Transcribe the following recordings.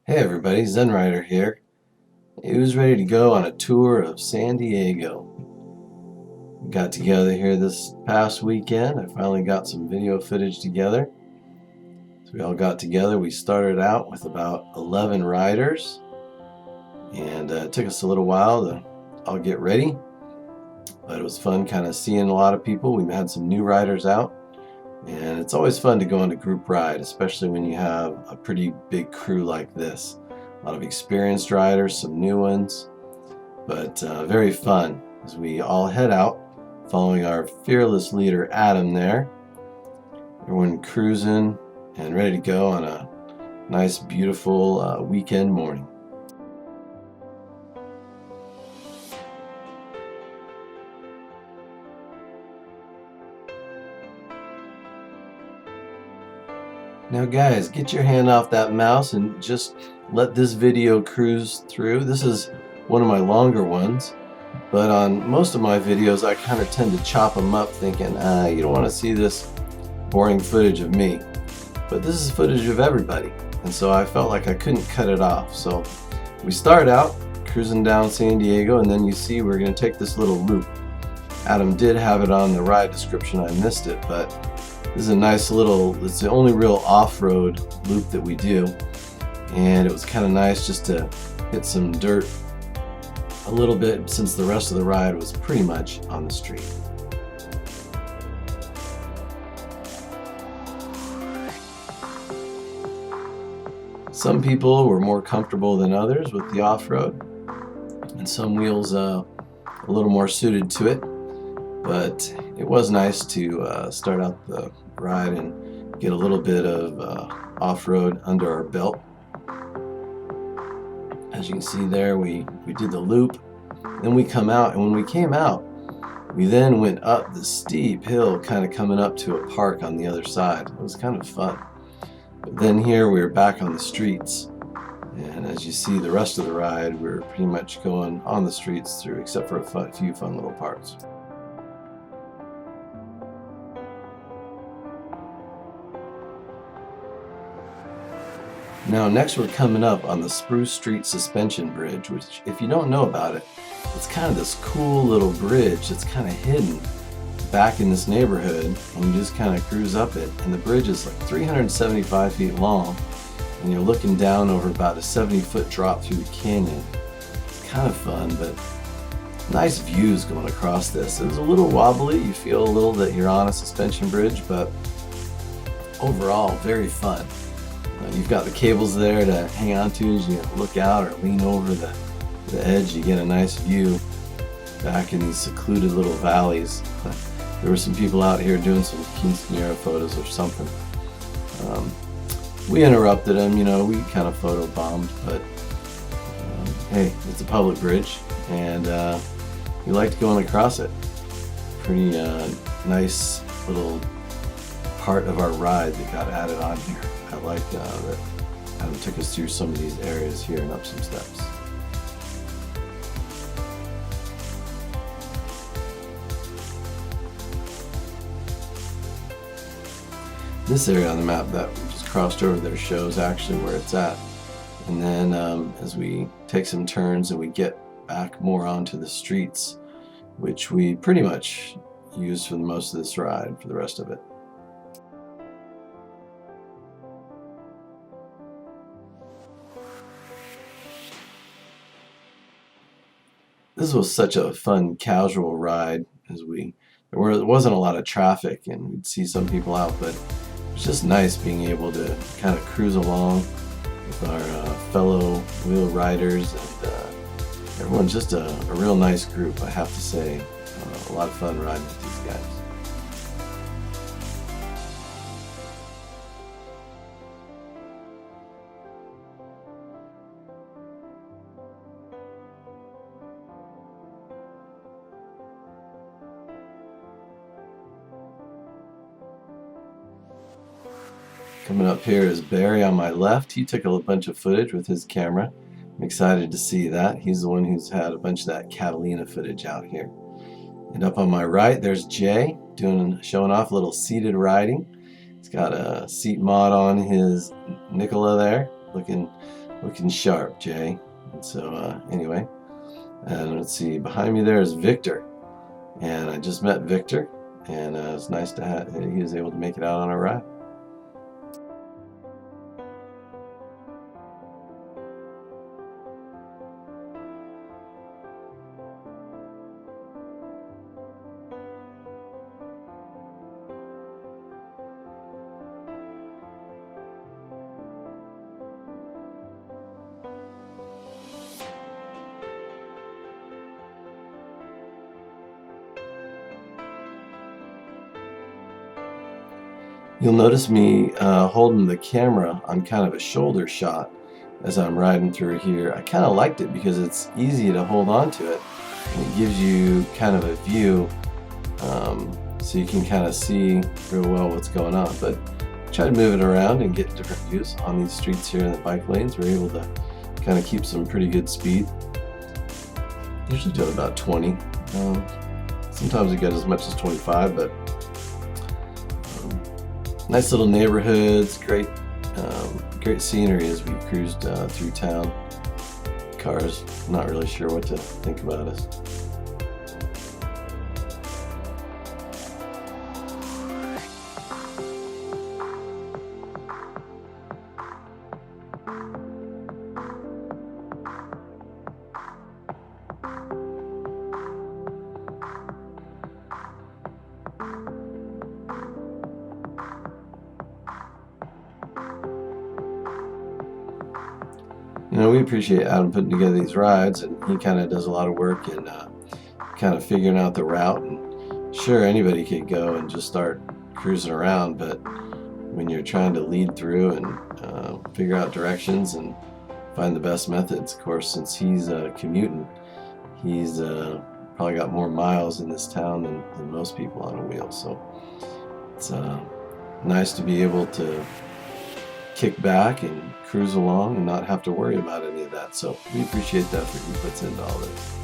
Hey everybody, ZenRyder here. Who's ready to go on a tour of San Diego? We got together here this past weekend. I finally got some video footage together. So we all got together. We started out with about 11 riders, and it took us a little while to all get ready, but it was fun kind of seeing a lot of people. We had some new riders out, and it's always fun to go on a group ride, especially when you have a pretty big crew like this. A lot of experienced riders, some new ones, but very fun as we all head out following our fearless leader Adam there. Everyone cruising and ready to go on a nice beautiful weekend morning. Now guys, get your hand off that mouse and just let this video cruise through. This is one of my longer ones, but on most of my videos I kind of tend to chop them up thinking, you don't want to see this boring footage of me. But this is footage of everybody, and so I felt like I couldn't cut it off. So we start out cruising down San Diego, and then you see we're going to take this little loop. Adam did have it on the ride description, I missed it, but this is a nice little, it's the only real off-road loop that we do, and it was kind of nice just to hit some dirt a little bit since the rest of the ride was pretty much on the street. Some people were more comfortable than others with the off-road, and some wheels a little more suited to it, but it was nice to start out the ride and get a little bit of off-road under our belt. As you can see there, we did the loop, then we come out, and when we came out, we then went up the steep hill, kind of coming up to a park on the other side. It was kind of fun. But then here we were back on the streets, and as you see the rest of the ride, we were pretty much going on the streets through, except for a few fun little parts. Now next we're coming up on the Spruce Street Suspension Bridge, which if you don't know about it, it's kind of this cool little bridge that's kind of hidden back in this neighborhood, and you just kind of cruise up it, and the bridge is like 375 feet long, and you're looking down over about a 70-foot drop through the canyon. It's kind of fun, but nice views going across this. It was a little wobbly, you feel a little that you're on a suspension bridge, but overall very fun. You've got the cables there to hang on to as you look out or lean over the edge. You get a nice view back in these secluded little valleys. There were some people out here doing some quinceañera photos or something. We interrupted them, we kind of photo bombed, but hey, it's a public bridge, and we liked going across it. Pretty nice little part of our ride that got added on here. I like that Adam took us through some of these areas here and up some steps. This area on the map that we just crossed over there shows actually where it's at. And then as we take some turns and we get back more onto the streets, which we pretty much use for most of this ride for the rest of it. This was such a fun casual ride as there wasn't a lot of traffic and we'd see some people out, but it was just nice being able to kind of cruise along with our fellow wheel riders, and everyone's just a real nice group, I have to say. A lot of fun riding with these guys. Coming up here is Barry on my left. He took a bunch of footage with his camera. I'm excited to see that. He's the one who's had a bunch of that Catalina footage out here. And up on my right, there's Jay showing off a little seated riding. He's got a seat mod on his Nikola there, looking Looking sharp, Jay. And so anyway, and let's see, behind me there is Victor, and I just met Victor, and it's nice to have he was able to make it out on our ride. You'll notice me holding the camera on kind of a shoulder shot as I'm riding through here. I kind of liked it because it's easy to hold on to it, and it gives you kind of a view, so you can kind of see real well what's going on. But try to move it around and get different views on these streets here in the bike lanes. We're able to kind of keep some pretty good speed. Usually doing about 20. Sometimes we get as much as 25, but nice little neighborhoods, great scenery as we cruised through town. Cars, not really sure what to think about us. You know, we appreciate Adam putting together these rides, and he kind of does a lot of work in kind of figuring out the route. And sure, anybody could go and just start cruising around, but when you're trying to lead through and figure out directions and find the best methods, of course, since he's commuting, he's probably got more miles in this town than most people on a wheel. So it's nice to be able to kick back and cruise along and not have to worry about any of that. So we appreciate the effort he puts into all this.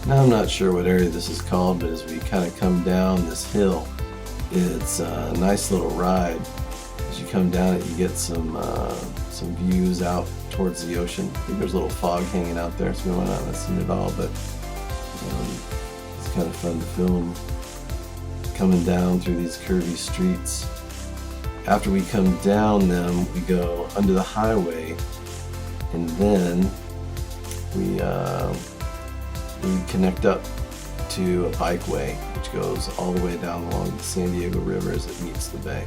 Now I'm not sure what area this is called, but as we kind of come down this hill, it's a nice little ride. As you come down it, you get some views out towards the ocean. I think there's a little fog hanging out there, so we might not have seen it all, but it's kind of fun to film coming down through these curvy streets. After we come down them, we go under the highway, and then we connect up to a bikeway which goes all the way down along the San Diego River as it meets the bay.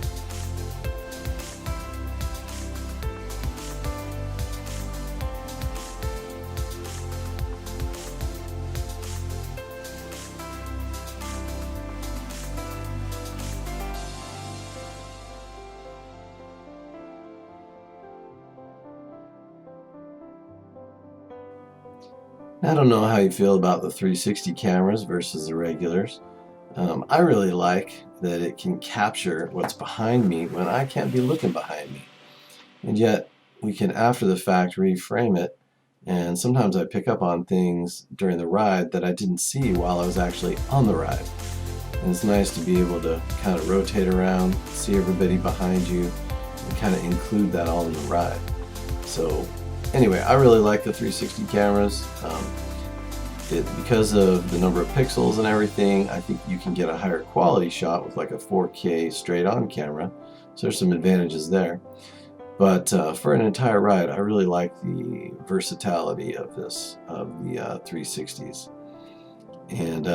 I don't know how you feel about the 360 cameras versus the regulars. I really like that it can capture what's behind me when I can't be looking behind me. And yet we can, after the fact, reframe it. And sometimes I pick up on things during the ride that I didn't see while I was actually on the ride. And it's nice to be able to kind of rotate around, see everybody behind you, and kind of include that all in the ride. So anyway, I really like the 360 cameras. Because of the number of pixels and everything, I think you can get a higher quality shot with like a 4K straight-on camera. So there's some advantages there. But for an entire ride, I really like the versatility of the 360s. And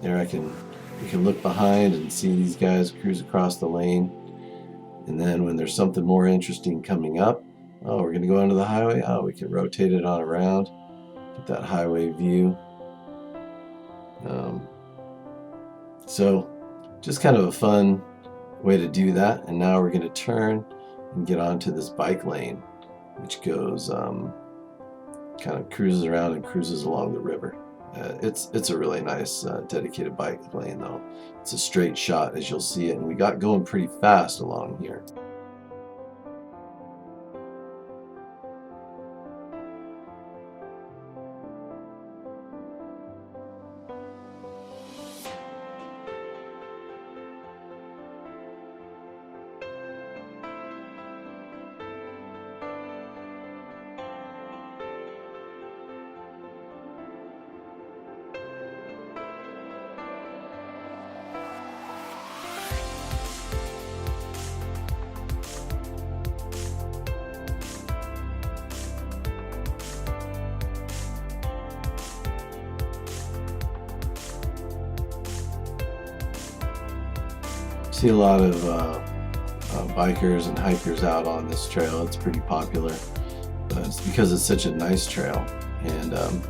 there you can look behind and see these guys cruise across the lane. And then when there's something more interesting coming up, oh, we're going to go onto the highway. Oh, we can rotate it on around. Get that highway view. So just kind of a fun way to do that. And now we're going to turn and get onto this bike lane, which goes kind of cruises around and cruises along the river. It's a really nice dedicated bike lane though. It's a straight shot as you'll see it, and we got going pretty fast along here. See a lot of bikers and hikers out on this trail. It's pretty popular. It's because it's such a nice trail. And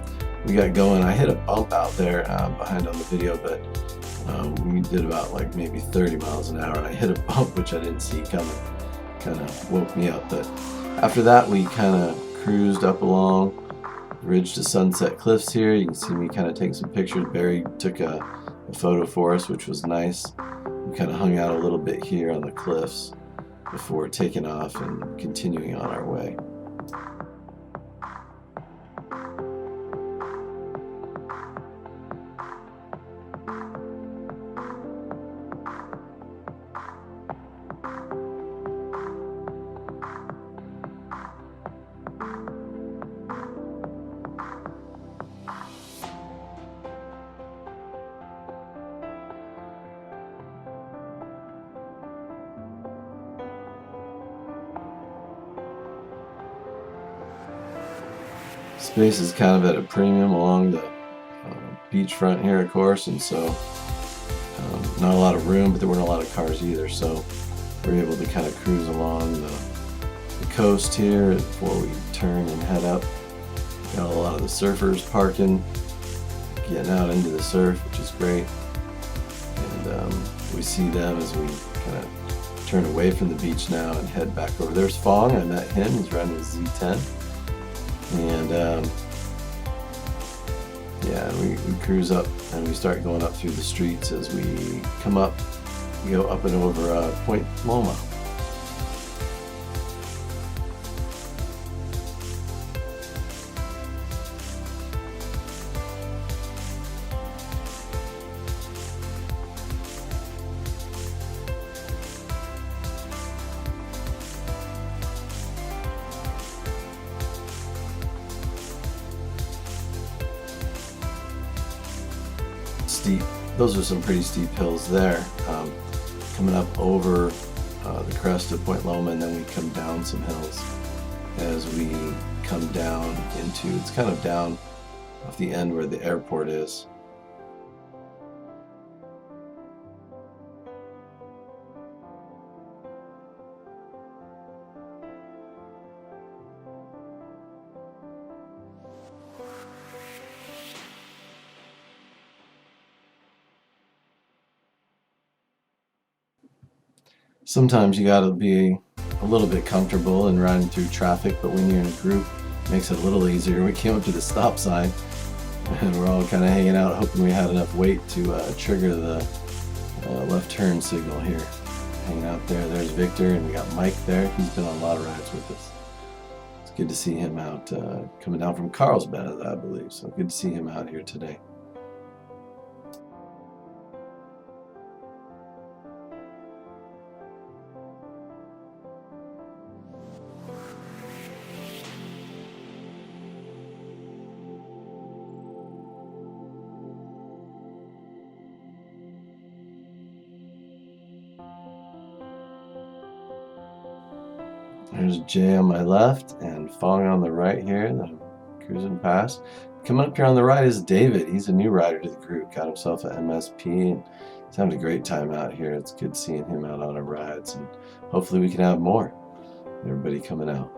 we got going. I hit a bump out there behind on the video, but we did about like maybe 30 miles an hour, and I hit a bump which I didn't see coming. Kind of woke me up. But after that, we kind of cruised up along Ridge to Sunset Cliffs here. You can see me kind of take some pictures. Barry took a photo for us, which was nice. We kind of hung out a little bit here on the cliffs before taking off and continuing on our way. Space is kind of at a premium along the beachfront here, of course, and so not a lot of room, but there weren't a lot of cars either, so we were able to kind of cruise along the coast here before we turn and head up. Got a lot of the surfers parking, getting out into the surf, which is great, and we see them as we kind of turn away from the beach now and head back over. There's Fong. I met him. He's riding his Z10. And yeah, we cruise up and we start going up through the streets. As we come up, we go up and over Point Loma. Steep. Those are some pretty steep hills there. Coming up over the crest of Point Loma, and then we come down some hills as we come down into, it's kind of down off the end where the airport is. Sometimes you gotta be a little bit comfortable in riding through traffic, but when you're in a group, it makes it a little easier. We came up to the stop sign and we're all kind of hanging out, hoping we had enough weight to trigger the left turn signal here. Hanging out there. There's Victor, and we got Mike there. He's been on a lot of rides with us. It's good to see him out, coming down from Carlsbad, I believe. So good to see him out here today. There's Jay on my left and Fong on the right here that I'm cruising past. Coming up here on the right is David. He's a new rider to the group. Got himself an MSP and he's having a great time out here. It's good seeing him out on our rides, and hopefully we can have more. Everybody coming out.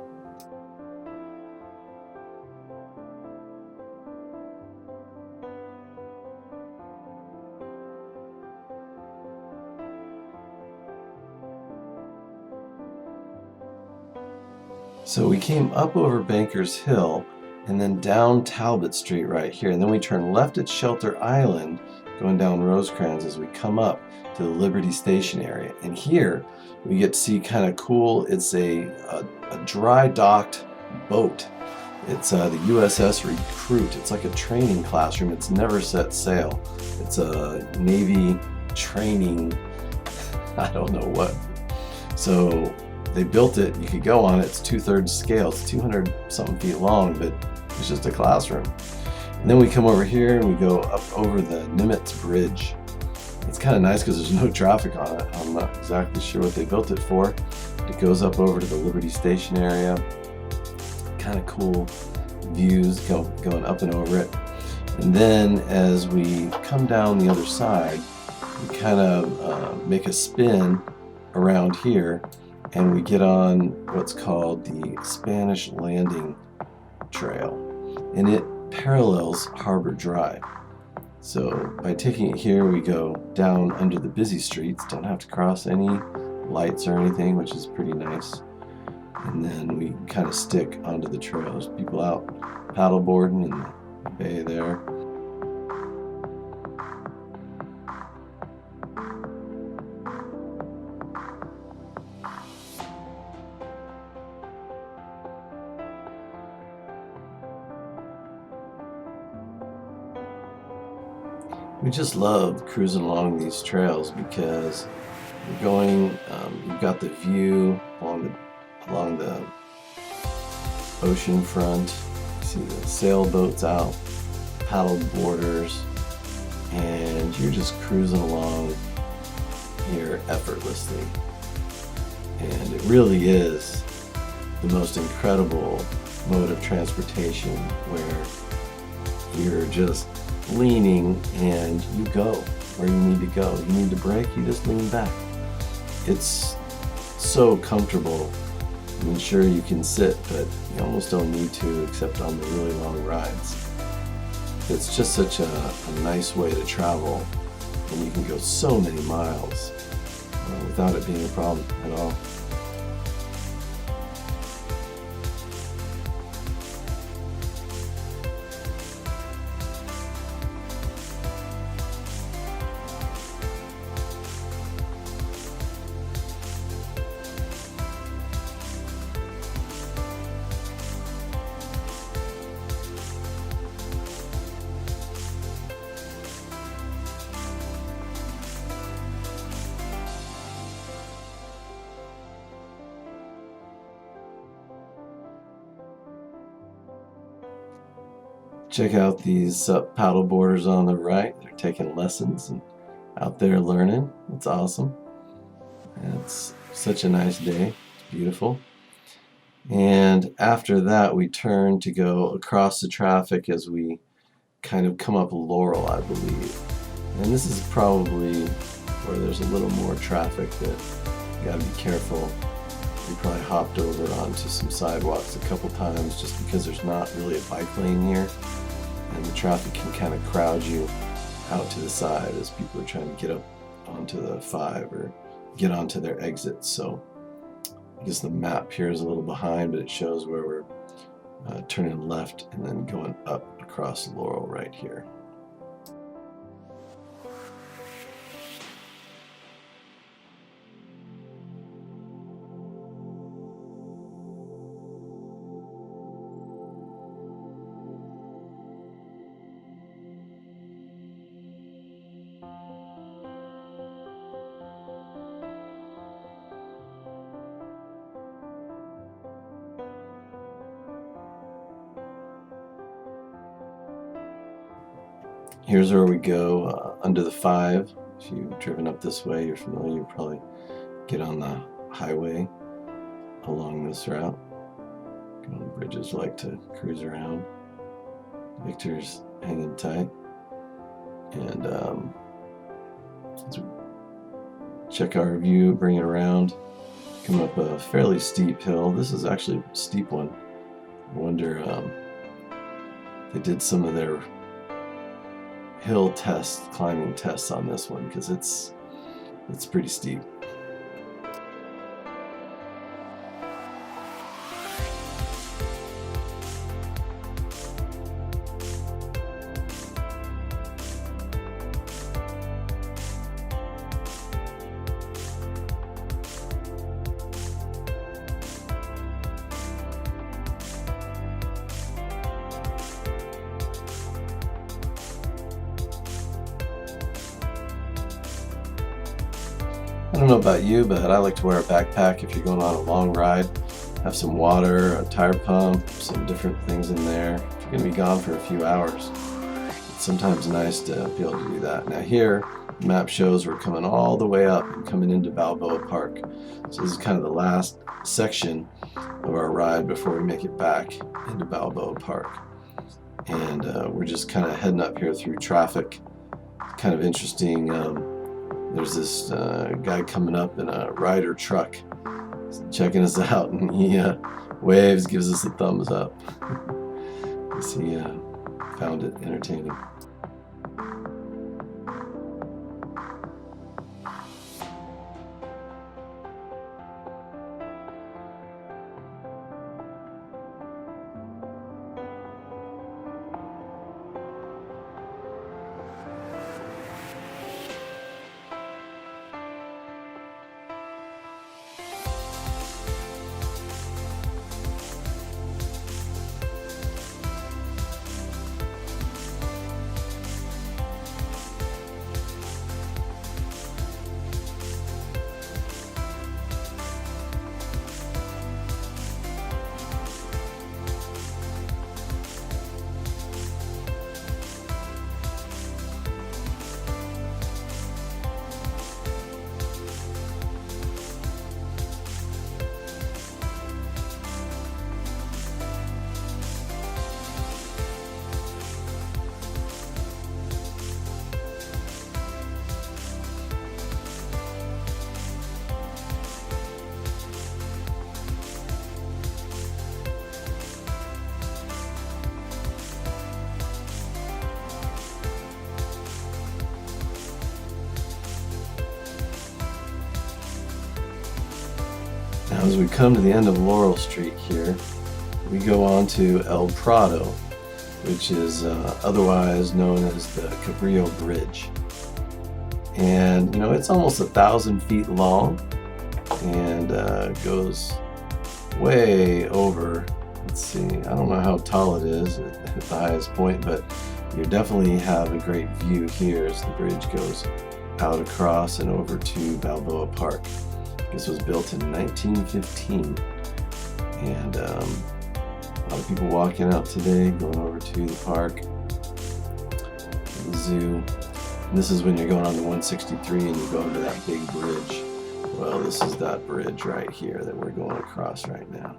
So we came up over Bankers Hill and then down Talbot Street right here, and then we turn left at Shelter Island, going down Rosecrans as we come up to the Liberty Station area. And here we get to see kind of cool, it's a dry docked boat. It's the USS Recruit. It's like a training classroom. It's never set sail. It's a Navy training, I don't know what. So they built it, you could go on it, it's 2/3 scale, it's 200 something feet long, but it's just a classroom. And then we come over here and we go up over the Nimitz Bridge. It's kind of nice because there's no traffic on it. I'm not exactly sure what they built it for. It goes up over to the Liberty Station area. Kind of cool views going up and over it. And then as we come down the other side, we kind of make a spin around here, and we get on what's called the Spanish Landing Trail, and it parallels Harbor Drive. So by taking it here, we go down under the busy streets, don't have to cross any lights or anything, which is pretty nice. And then we kind of stick onto the trails. People out paddleboarding in the bay there. We just love cruising along these trails because you're going, you've got the view along the ocean front. You see the sailboats out, paddle boarders, and you're just cruising along here effortlessly. And it really is the most incredible mode of transportation where you're just leaning and you go where you need to go. You need to brake, you just lean back. It's so comfortable. I mean, sure, you can sit, but you almost don't need to except on the really long rides. It's just such a nice way to travel, and you can go so many miles without it being a problem at all. Check out these paddle boarders on the right. They're taking lessons and out there learning. It's awesome. It's such a nice day. It's beautiful. And after that, we turn to go across the traffic as we kind of come up Laurel, I believe. And this is probably where there's a little more traffic that you gotta be careful. We probably hopped over onto some sidewalks a couple times just because there's not really a bike lane here, and the traffic can kind of crowd you out to the side as people are trying to get up onto the 5 or get onto their exits. So I guess the map here is a little behind, but it shows where we're turning left and then going up across Laurel right here. Here's where we go under the 5. If you've driven up this way, you're familiar, you probably get on the highway along this route. Bridges like to cruise around. Victor's hanging tight. And let's check our view, bring it around, come up a fairly steep hill. This is actually a steep one. I wonder they did some of their hill tests, climbing tests on this one, because it's pretty steep. I don't know about you, but I like to wear a backpack if you're going on a long ride. Have some water, a tire pump, some different things in there. If you're going to be gone for a few hours, it's sometimes nice to be able to do that. Now here, the map shows we're coming all the way up and coming into Balboa Park. So this is kind of the last section of our ride before we make it back into Balboa Park. And we're just kind of heading up here through traffic. Kind of interesting There's this guy coming up in a Ryder truck, checking us out, and he waves, gives us a thumbs up. Guess he found it entertaining. Now, as we come to the end of Laurel Street here, we go on to El Prado, which is otherwise known as the Cabrillo Bridge. And you know, it's almost 1,000 feet long and goes way over, let's see, I don't know how tall it is at the highest point, but you definitely have a great view here as the bridge goes out across and over to Balboa Park. This was built in 1915, and a lot of people walking out today, going over to the park, the zoo. And this is when you're going on the 163 and you go under that big bridge. Well, this is that bridge right here that we're going across right now.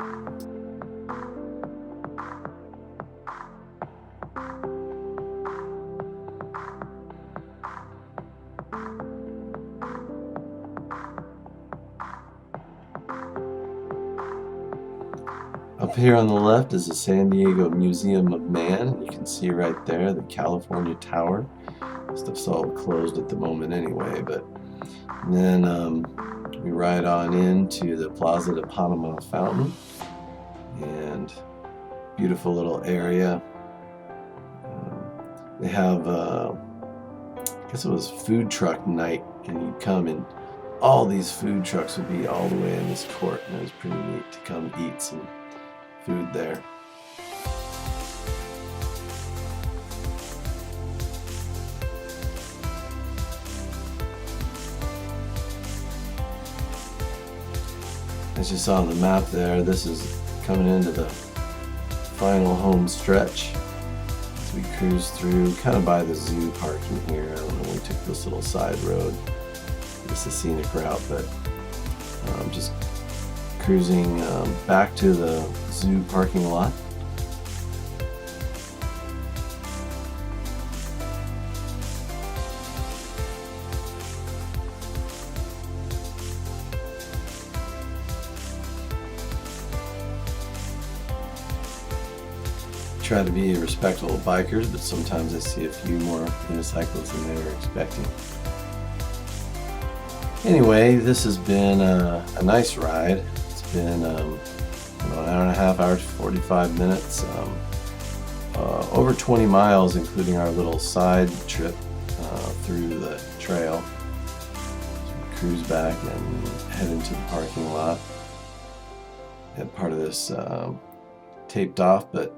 Up here on the left is the San Diego Museum of Man. You can see right there the California Tower. Stuff's all closed at the moment anyway, but then we ride on into the Plaza de Panama Fountain, and beautiful little area. They have, I guess it was food truck night, and you'd come and all these food trucks would be all the way in this court, and it was pretty neat to come eat some food there. As you saw on the map there, this is coming into the final home stretch as we cruise through, kind of by the zoo parking here. I don't know, we took this little side road. It's a scenic route, but just cruising back to the zoo parking lot. Try to be respectful of bikers, but sometimes I see a few more unicyclists than they were expecting. Anyway, this has been a nice ride. It's been an hour and a half, hours, 45 minutes, over 20 miles, including our little side trip through the trail. So we cruise back and head into the parking lot. Had part of this taped off, but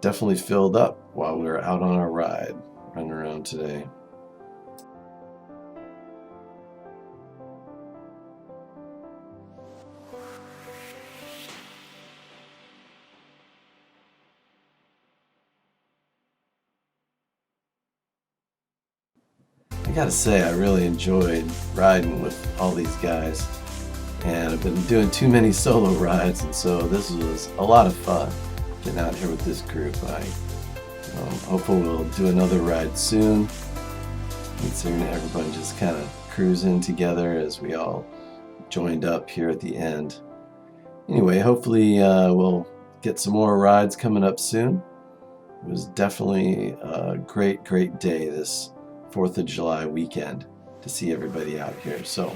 definitely filled up while we were out on our ride, running around today. I gotta say, I really enjoyed riding with all these guys, and I've been doing too many solo rides, and so this was a lot of fun getting out here with this group. Hopefully we'll do another ride soon, considering everybody just kind of cruise in together as we all joined up here at the end. Anyway, hopefully we'll get some more rides coming up soon. It was definitely a great day this 4th of July weekend to see everybody out here. So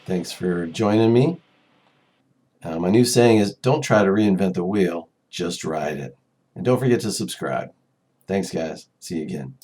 thanks for joining me. My new saying is, don't try to reinvent the wheel, just ride it. And don't forget to subscribe. Thanks, guys. See you again.